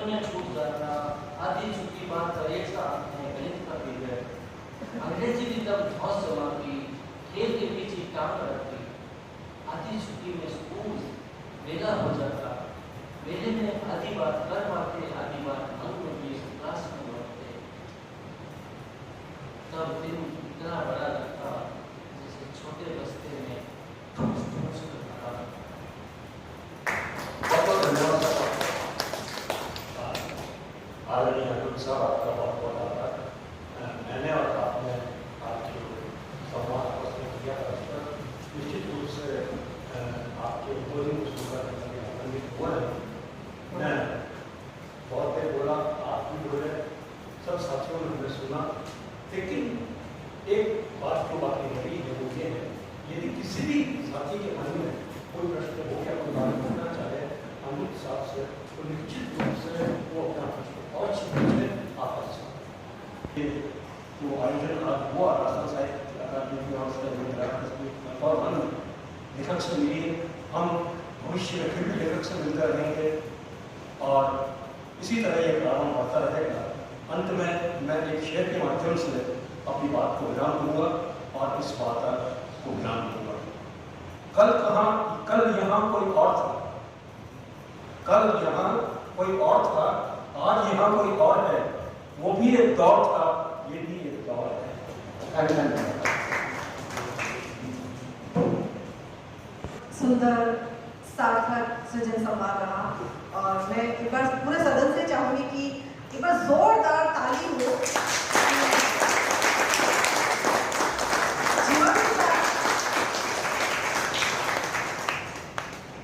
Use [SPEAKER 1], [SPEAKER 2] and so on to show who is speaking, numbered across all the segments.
[SPEAKER 1] में छूट जाता, आधी छुट्टी बात का एक साथ में गणित का पीरियड, अंग्रेजी की तब धौस जमा की, खेल के पीछे टांग रखी, आधी छुट्टी में स्कूल मेला हो जाता, मेले में आधी बात कर पाते, आधी बात अंग में भी क्लास में लौटते। तब दिन इतना बड़ा लगता जैसे छोटे बस्ते में ठूस ठूस कर भरा।
[SPEAKER 2] बहुत धन्यवाद आदरणीय अतुल साहब, आपका बहुत बहुत आभार। मैंने और आपने आपके संवाद प्रस्तुत किया था, निश्चित रूप से आपके उद्बोधन को सुनकर आनंदित हुआ है। मैं बहुत देर बोला, आप भी बोले, सब साथियों ने हमें सुना, लेकिन एक बात जो बाकी रही है वो ये है, यदि किसी भी साथी के मन में कोई प्रश्न हो या कोई बात करना चाहे अमित साहब से, तो निश्चित रूप से वो अपना प्रश्न और से आपस ये जो आयोजन आज हुआ राष्ट्र साहित्य अकादमी की ओर से और हम लेखक से मिलिए, हम भविष्य में फिर भी लेखक से मिलते रहेंगे और इसी तरह ये प्रारंभ होता रहेगा। अंत में मैं एक शेर के माध्यम से अपनी बात को विराम दूंगा और इस बात को विराम दूंगा। कल यहाँ कोई और था, कल यहाँ कोई और था, आज यहाँ कोई और है, वो भी एक दौर था, ये भी एक दौर है।
[SPEAKER 3] सुंदर सार्थक सृजन संवाद रहा और मैं एक बार पूरे सदन से चाहूंगी कि एक बार जोरदार ताली हो।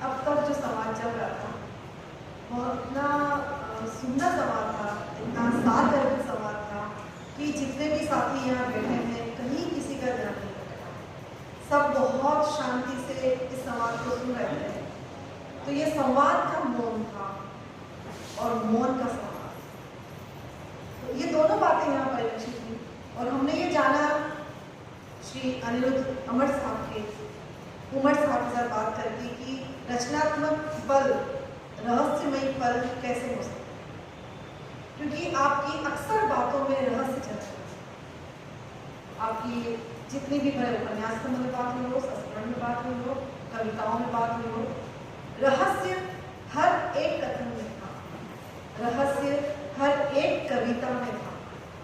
[SPEAKER 3] अब तक जो संवाद चल रहा था वो इतना सुंदर संवाद था, इतना सार्थक संवाद था कि जितने भी साथी यहाँ बैठे हैं कहीं किसी का ध्यान नहीं भटका, सब बहुत शांति से इस संवाद को सुन रहे थे। तो ये संवाद का मौन था और मौन का संवाद, तो ये दोनों बातें यहाँ परिलक्षित हुई। और हमने ये जाना श्री अनिरुद्ध अमर साहब के साथ बात करके कि रचनात्मक पल, रहस्यमयी पल कैसे हो सकते हैं, क्योंकि आपकी अक्सर बातों में रहस्य चलता है। आपकी जितनी भी बड़े उपन्यास में बात हुई हो, संस्करण में बात हुई हो, कविताओं में बात हुई हो, रहस्य हर एक कथन में था, रहस्य हर एक कविता में था।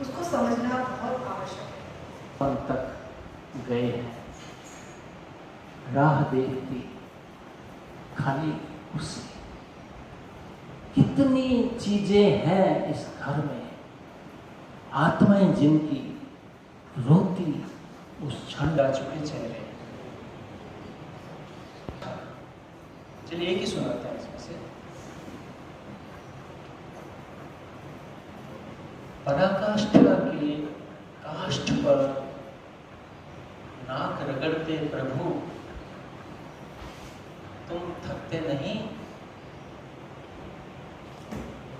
[SPEAKER 3] उसको समझना बहुत आवश्यक है।
[SPEAKER 1] अंत तक गए हैं, राह देखती खाली उसी, कितनी चीजें हैं इस घर में, आत्माएं जिनकी रोती उस क्षण जा चुके चेहरे। चलिए एक ही सुनाते हैं इसमें से। पराकाष्ठा के काष्ठ पर नाक रगड़ते प्रभु, तुम थकते नहीं,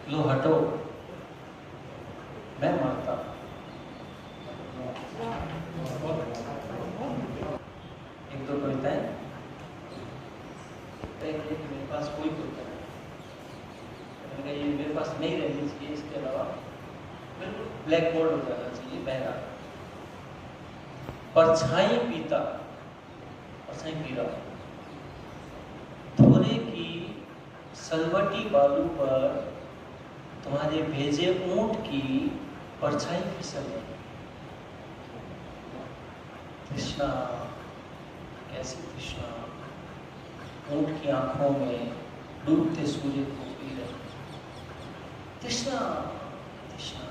[SPEAKER 1] लो हटो मैं मरता। एक दो कविताएं, मेरे पास कोई कविता नहीं, ये मेरे पास नहीं रहनी चाहिए, इसके अलावा बिल्कुल ब्लैक बोर्ड हो जाना चाहिए बहरा। परछाई पीता, परछाई पी रहा, थोड़े की सलवटी बालू पर तुम्हारे भेजे ऊंट की परछाई फिसल गई। तृष्णा, कैसी तृष्णा, ऊंट की आंखों में डूबते सूर्य को पी रहे। तृष्णा, तृष्णा,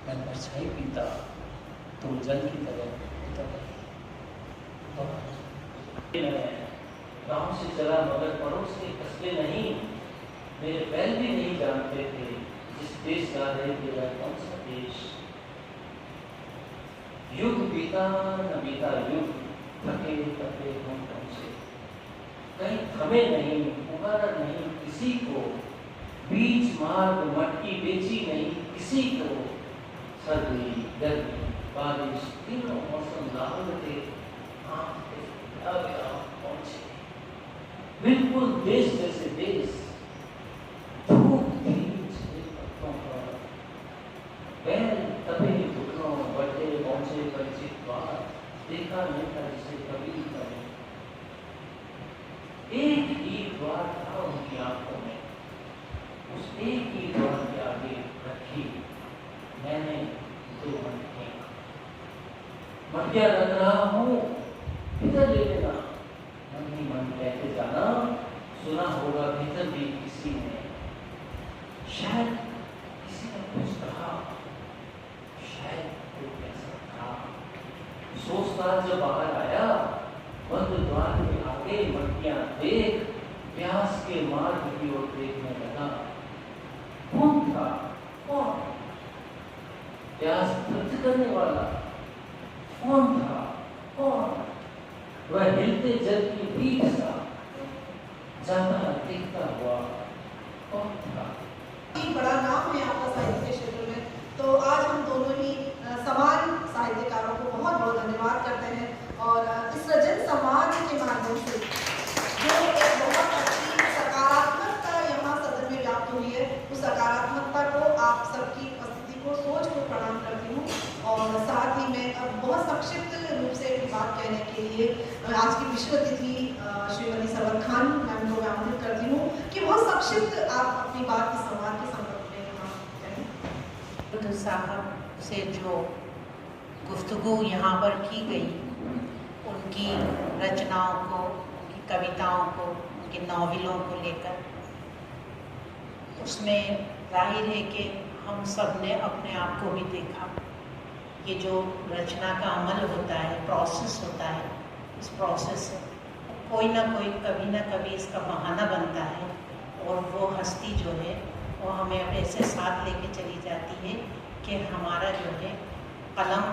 [SPEAKER 1] मैं परछाई पीता, तुम जल की तरह उतर गई। गांव से चला मगर पड़ोस के कस्बे नहीं, मेरे बैल भी नहीं जानते थे जिस देश जा रहे थे वह कौन सा देश। युग बीता न बीता युग, थके थके हम तुमसे, कहीं थमे नहीं, पुकारा नहीं किसी को, बीच मार्ग मटकी बेची नहीं किसी को। सर्दी गर्मी बारिश तीनों मौसम लागू थे, पहुंचे बिल्कुल देश जैसे देश। धूप भीज देखा नहीं था जिसे कभी कभी। एक ही द्वार था उनकी आंखों में, उस एक ही द्वार के आगे रखी मैंने 2 मटकियां। मटकियां रख रहा हूं, भीतर ले लेना, मन ही मन कहते जाना, सुना होगा भीतर भी किसी ने, शायद किसी ने कुछ कहा, शायद कोई ऐसा था। सोचता जब बाहर आया, बंद द्वार के आगे मटकियां देख प्यास के मार्ग की ओर देखने लगा। कौन था? कौन? प्यास तृप्त करने वाला कौन था? कौन? वह हिलते जल की पीठ सा जाता दिखता हुआ कौन था?
[SPEAKER 3] बड़ा नाम है आपका साहित्य के क्षेत्र में, तो आज हम दोनों ही समान साहित्यकारों को बहुत बहुत धन्यवाद करते हैं। और इस सृजन समाज के माध्यम से जो एक बहुत अच्छी सकारात्मकता यहाँ सदन में व्याप्त हुई है, उस सकारात्मकता को, आप सबकी उपस्थिति को, सोच को प्रणाम करती हूँ। और साथ ही मैं अब बहुत संक्षिप्त रूप से एक बात कहने के लिए आज की विश्व अतिथि श्रीमती सरवर खान मैम को मैं आमंत्रित करती हूँ कि बहुत संक्षिप्त आप अपनी बात इस संवाद के संदर्भ में यहाँ कहें।
[SPEAKER 4] बुद्ध साहब से जो गुफ्तगू यहाँ पर की गई, उनकी रचनाओं को, उनकी कविताओं को, उनके नॉवेलों को लेकर, उसमें जाहिर है कि हम सब ने अपने आप को भी देखा। ये जो रचना का अमल होता है, प्रोसेस होता है, इस प्रोसेस से कोई ना कोई कभी ना कभी इसका बहाना बनता है, और वो हस्ती जो है वो हमें ऐसे साथ लेके चली जाती है कि हमारा जो है कलम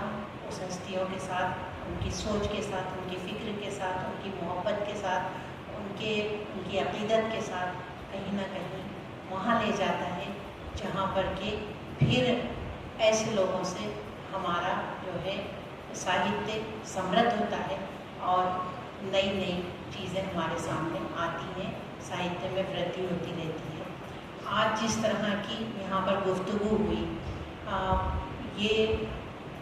[SPEAKER 4] उस हस्तियों के साथ, उनकी सोच के साथ, उनकी फ़िक्र के साथ, उनकी मोहब्बत के साथ, उनकी अक़ीदत के साथ कहीं ना कहीं वहाँ ले जाता है जहाँ पर कि फिर ऐसे लोगों से हमारा जो है साहित्य समृद्ध होता है और नई नई चीज़ें हमारे सामने आती हैं, साहित्य में वृद्धि होती रहती है। आज जिस तरह की यहाँ पर गुफ्तगू हुई, ये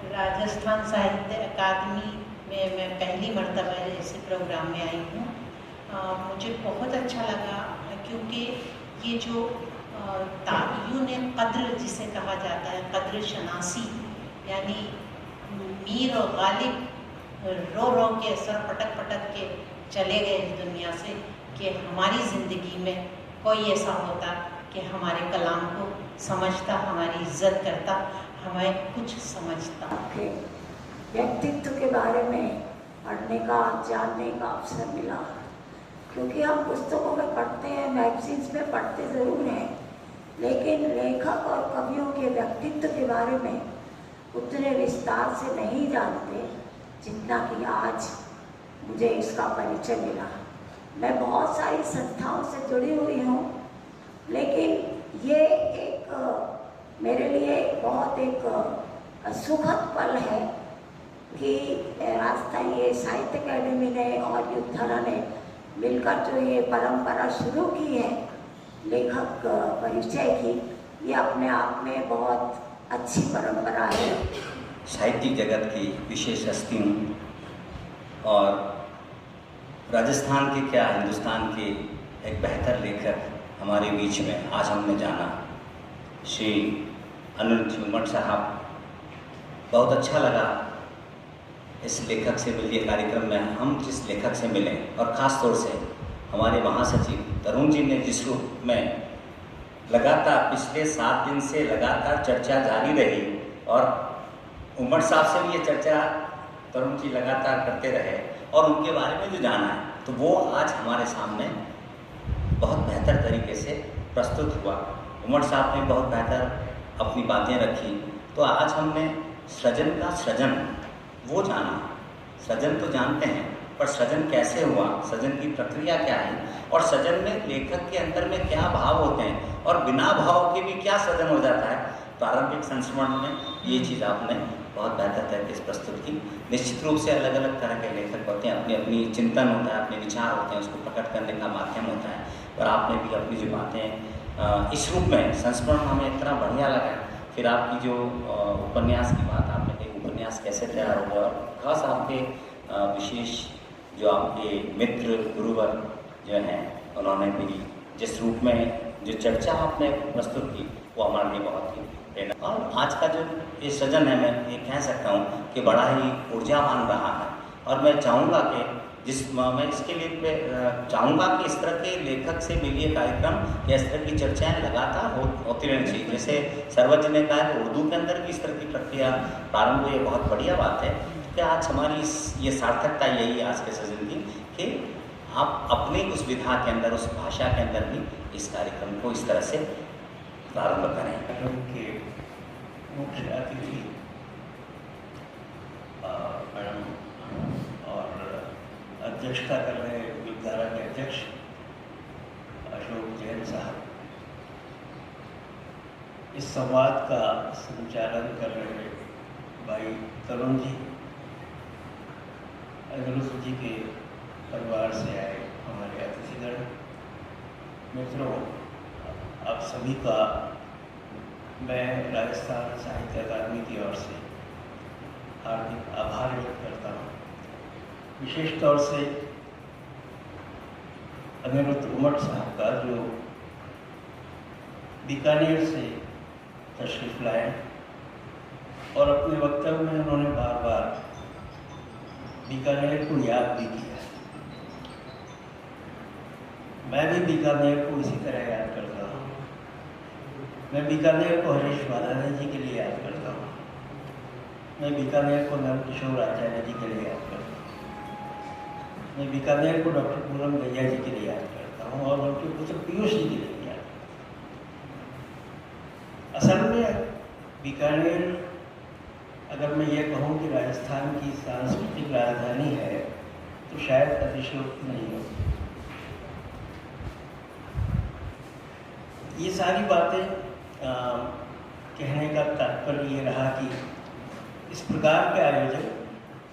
[SPEAKER 4] राजस्थान साहित्य अकादमी में मैं पहली मर्तबा ऐसे प्रोग्राम में आई हूँ। मुझे बहुत अच्छा लगा क्योंकि ये जो तायुन क़द्र जिसे कहा जाता है, क़द्र शनासी, यानी मीर और गालिब रो रो के सर पटक पटक के चले गए इस दुनिया से, कि हमारी ज़िंदगी में कोई ऐसा होता कि हमारे कलाम को समझता, हमारी इज्जत करता, हमें कुछ समझता।
[SPEAKER 5] के व्यक्तित्व के बारे में पढ़ने का, जानने का अवसर मिला, क्योंकि हम पुस्तकों में पढ़ते हैं, मैगजीन्स में पढ़ते ज़रूर हैं, लेकिन लेखक और कवियों के व्यक्तित्व के बारे में उतने विस्तार से नहीं जानते जितना कि आज मुझे इसका परिचय मिला। मैं बहुत सारी संस्थाओं से जुड़ी हुई हूँ, लेकिन ये एक मेरे लिए बहुत एक सुखद पल है कि राजस्थान ये साहित्य अकेडमी ने और युद्धरा ने मिलकर जो ये परंपरा शुरू की है लेखक परिचय की, ये अपने आप में बहुत अच्छी परंपरा है।
[SPEAKER 6] साहित्यिक जगत की विशेष हस्ती हूँ और राजस्थान के क्या हिंदुस्तान के एक बेहतर लेखक हमारे बीच में आज हमने जाना, श्री अनिरुद्ध झूमर साहब। बहुत अच्छा लगा इस लेखक से मिलने कार्यक्रम में हम जिस लेखक से मिले, और ख़ास तौर से हमारे महासचिव तरुण जी ने जिस रूप में लगातार पिछले 7 दिन से लगातार चर्चा जारी रही, और उमर साहब से भी ये चर्चा तरुण जी लगातार करते रहे और उनके बारे में जो जाना है, तो वो आज हमारे सामने बहुत बेहतर तरीके से प्रस्तुत हुआ। उमर साहब ने बहुत बेहतर अपनी बातें रखी, तो आज हमने सृजन का सृजन वो जाना। सृजन तो जानते हैं, पर सृजन कैसे हुआ, सृजन की प्रक्रिया क्या है, और सृजन में लेखक के अंदर में क्या भाव होते हैं, और बिना भाव के भी क्या सृजन हो जाता है। प्रारंभिक संस्मरण में ये चीज़ आपने बहुत बेहतर तरीके से प्रस्तुत की। निश्चित रूप से अलग अलग तरह के लेखक होते हैं, अपनी अपनी चिंतन होता है, अपने विचार होते हैं, उसको प्रकट करने का माध्यम होता है। और आपने भी अपनी जो बातें इस रूप में संस्मरण हमें इतना बढ़िया लगा। फिर आपकी जो उपन्यास की बात आपने कही, उपन्यास कैसे तैयार हो गया, और खास आपके विशेष जो आपके मित्र गुरुवर जो हैं उन्होंने भी जिस रूप में जो चर्चा आपने प्रस्तुत की वो हमारे लिए बहुत ही प्रेरणा। और आज का जो ये सृजन है, मैं ये कह सकता हूँ कि बड़ा ही ऊर्जावान रहा है। और मैं चाहूँगा कि मैं इसके लिए चाहूँगा कि इस तरह के लेखक से मिलिए कार्यक्रम या इस तरह की चर्चाएँ लगातार होती रहनी चाहिए। जैसे सरवत जी ने कहा कि उर्दू के अंदर भी इस तरह की प्रक्रिया प्रारंभ हुई, ये बहुत बढ़िया बात है कि आज हमारी ये सार्थकता यही है आज के सृजन की कि आप अपनी उस विधा के अंदर, उस भाषा के अंदर भी इस कार्यक्रम को इस तरह से प्रारंभ करें।
[SPEAKER 2] कार्यक्रम के मुख्य अतिथि मैडम और अध्यक्षता कर रहे युगधारा के अध्यक्ष अशोक जैन साहब, इस संवाद का संचालन कर रहे भाई तरुण जी, अनिरुद्ध जी के परिवार से आए हमारे अतिथिगण, मित्रों, आप सभी का मैं राजस्थान साहित्य अकादमी की ओर से हार्दिक आभार व्यक्त करता हूँ। विशेष तौर से अनिरुद्ध उमट साहब का जो बीकानेर से तशरीफ लाए और अपने वक्तव्य में उन्होंने बार बार बीकानेर को याद भी किया। मैं भी बीकानेर को इसी तरह याद करता हूँ। मैं बीकानेर को हरीश बालानी जी के लिए याद करता हूँ। मैं बीकानेर को नंदकिशोर आचार्य जी के लिए याद करता हूँ। मैं बीकानेर को डॉक्टर पूनम गैया जी के लिए याद करता हूँ और उनके पुत्र पीयूष जी के लिए याद करता हूँ। असल में बीकानेर, अगर मैं ये कहूँ कि राजस्थान की सांस्कृतिक राजधानी है तो शायद अतिशयोक्ति नहीं होगी। ये सारी बातें कहने का तात्पर्य ये रहा कि इस प्रकार के आयोजन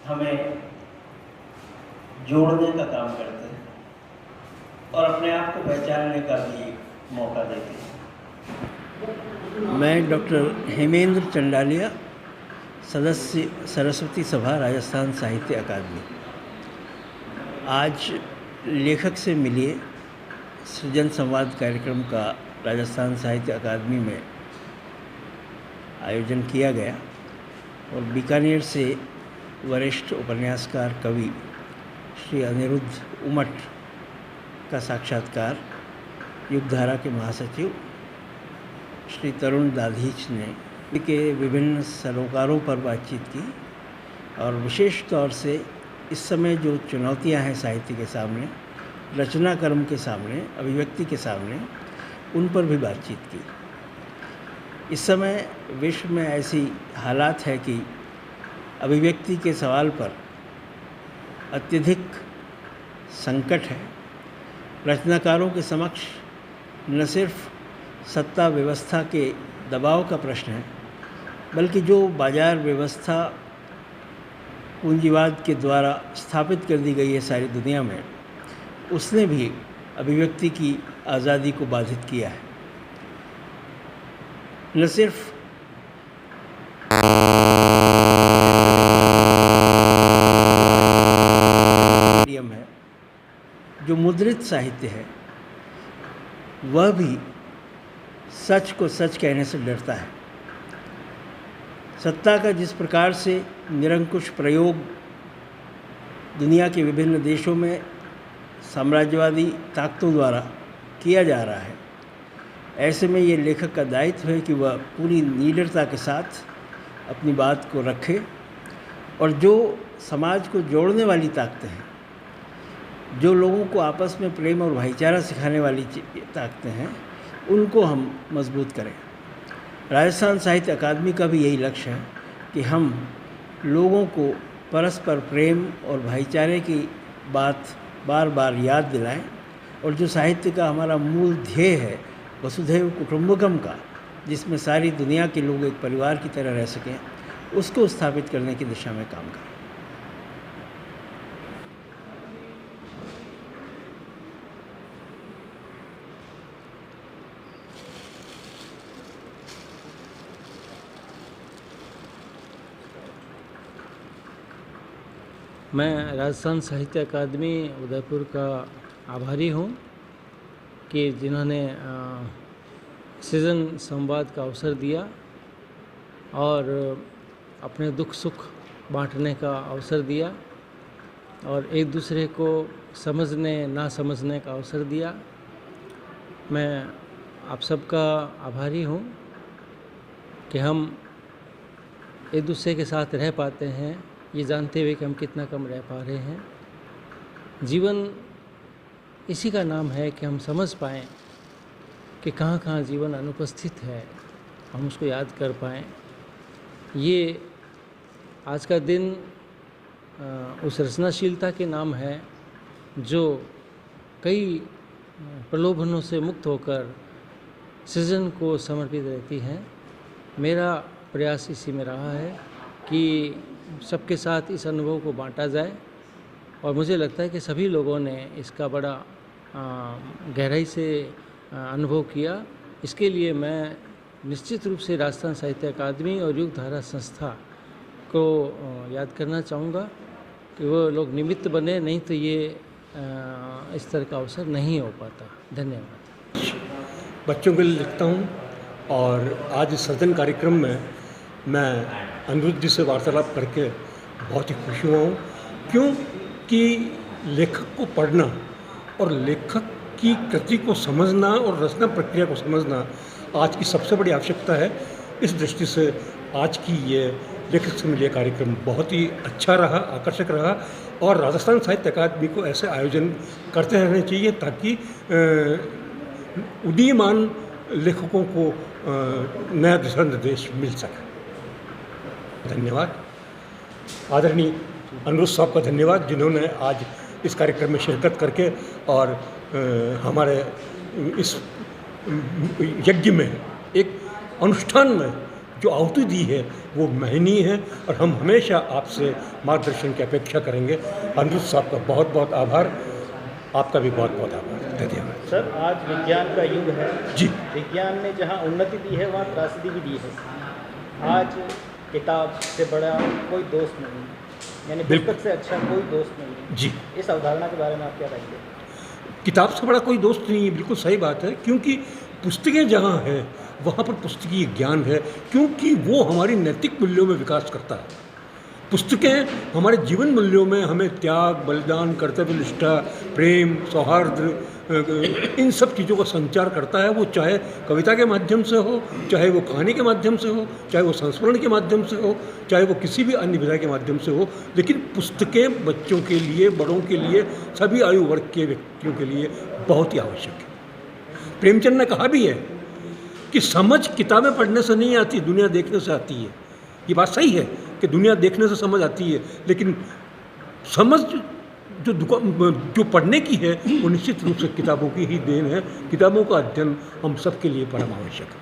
[SPEAKER 2] हमें जोड़ने का काम करते हैं और अपने आप को पहचानने का भी एक मौका देते हैं।
[SPEAKER 7] मैं डॉक्टर हेमेंद्र चंडालिया, सदस्य सरस्वती सभा राजस्थान साहित्य अकादमी। आज लेखक से मिलिए सृजन संवाद कार्यक्रम का राजस्थान साहित्य अकादमी में आयोजन किया गया और बीकानेर से वरिष्ठ उपन्यासकार कवि श्री अनिरुद्ध उमट का साक्षात्कार युगधारा के महासचिव श्री तरुण दाधीच ने के विभिन्न सरोकारों पर बातचीत की और विशेष तौर से इस समय जो चुनौतियां हैं साहित्य के सामने, रचना कर्म के सामने, अभिव्यक्ति के सामने, उन पर भी बातचीत की। इस समय विश्व में ऐसी हालात है कि अभिव्यक्ति के सवाल पर अत्यधिक संकट है। रचनाकारों के समक्ष न सिर्फ सत्ता व्यवस्था के दबाव का प्रश्न है, बल्कि जो बाजार व्यवस्था पूंजीवाद के द्वारा स्थापित कर दी गई है सारी दुनिया में, उसने भी अभिव्यक्ति की आज़ादी को बाधित किया है। न सिर्फ मीडियम है, जो मुद्रित साहित्य है वह भी सच को सच कहने से डरता है। सत्ता का जिस प्रकार से निरंकुश प्रयोग दुनिया के विभिन्न देशों में साम्राज्यवादी ताकतों द्वारा किया जा रहा है, ऐसे में ये लेखक का दायित्व है कि वह पूरी निडरता के साथ अपनी बात को रखे और जो समाज को जोड़ने वाली ताकतें हैं, जो लोगों को आपस में प्रेम और भाईचारा सिखाने वाली ताकतें हैं, उनको हम मजबूत करें। राजस्थान साहित्य अकादमी का भी यही लक्ष्य है कि हम लोगों को परस्पर प्रेम और भाईचारे की बात बार बार याद दिलाएं और जो साहित्य का हमारा मूल ध्येय है वसुधैव कुटुंबकम का, जिसमें सारी दुनिया के लोग एक परिवार की तरह रह सकें, उसको स्थापित करने की दिशा में काम करें।
[SPEAKER 8] मैं राजस्थान साहित्य अकादमी उदयपुर का आभारी हूँ कि जिन्होंने सृजन संवाद का अवसर दिया और अपने दुख सुख बांटने का अवसर दिया और एक दूसरे को समझने ना समझने का अवसर दिया। मैं आप सबका आभारी हूँ कि हम एक दूसरे के साथ रह पाते हैं, ये जानते हुए कि हम कितना कम रह पा रहे हैं। जीवन इसी का नाम है कि हम समझ पाएँ कि कहाँ कहाँ जीवन अनुपस्थित है, हम उसको याद कर पाएँ। ये आज का दिन उस रचनाशीलता के नाम है जो कई प्रलोभनों से मुक्त होकर सृजन को समर्पित रहती हैं। मेरा प्रयास इसी में रहा है कि सबके साथ इस अनुभव को बांटा जाए और मुझे लगता है कि सभी लोगों ने इसका बड़ा गहराई से अनुभव किया। इसके लिए मैं निश्चित रूप से राजस्थान साहित्य अकादमी और युगधारा संस्था को याद करना चाहूँगा कि वो लोग निमित्त बने, नहीं तो ये इस तरह का अवसर नहीं हो पाता। धन्यवाद।
[SPEAKER 2] बच्चों के लिए लिखता हूँ और आज इस सृजन कार्यक्रम में मैं अनिरुद्ध जी से वार्तालाप करके बहुत ही खुश हुआ हूँ, क्योंकि लेखक को पढ़ना और लेखक की कृति को समझना और रचना प्रक्रिया को समझना आज की सबसे बड़ी आवश्यकता है। इस दृष्टि से आज की ये लेखक से मिलिए कार्यक्रम बहुत ही अच्छा रहा, आकर्षक रहा और राजस्थान साहित्य अकादमी को ऐसे आयोजन करते रहने चाहिए ताकि उदीयमान लेखकों को नया दिशा निर्देश मिल सके। धन्यवाद। आदरणीय अनिरुद्ध साहब का धन्यवाद जिन्होंने आज इस कार्यक्रम में शिरकत करके और हमारे इस यज्ञ में एक अनुष्ठान में जो आहुति दी है वो महनीय है और हम हमेशा आपसे मार्गदर्शन की अपेक्षा करेंगे। अनिरुद्ध साहब का बहुत बहुत आभार, आपका भी बहुत बहुत आभार। धन्यवाद।
[SPEAKER 9] सर, आज विज्ञान का युग है
[SPEAKER 2] जी।
[SPEAKER 9] विज्ञान ने जहाँ उन्नति दी है वहाँ त्रासदी भी दी है। आज किताब से बड़ा कोई दोस्त नहीं, यानी पुस्तक से अच्छा कोई दोस्त नहीं
[SPEAKER 2] जी।
[SPEAKER 9] इस अवधारणा के बारे में आप क्या कहेंगे?
[SPEAKER 2] किताब से बड़ा कोई दोस्त नहीं है, बिल्कुल सही बात है, क्योंकि पुस्तकें जहाँ हैं वहाँ पर पुस्तकीय ज्ञान है, क्योंकि वो हमारी नैतिक मूल्यों में विकास करता है। पुस्तकें हमारे जीवन मूल्यों में हमें त्याग, बलिदान, कर्तव्यनिष्ठा, प्रेम, सौहार्द, इन सब चीज़ों का संचार करता है। वो चाहे कविता के माध्यम से हो, चाहे वो कहानी के माध्यम से हो, चाहे वो संस्मरण के माध्यम से हो, चाहे वो किसी भी अन्य विधा के माध्यम से हो, लेकिन पुस्तकें बच्चों के लिए, बड़ों के लिए, सभी आयु वर्ग के व्यक्तियों के लिए बहुत ही आवश्यक है। प्रेमचंद ने कहा भी है कि समझ किताबें पढ़ने से नहीं आती, दुनिया देखने से आती है। ये बात सही है कि दुनिया देखने से समझ आती है, लेकिन समझ जो पढ़ने की है वो निश्चित रूप से किताबों की ही देन है। किताबों का अध्ययन हम सब के लिए परम आवश्यक है।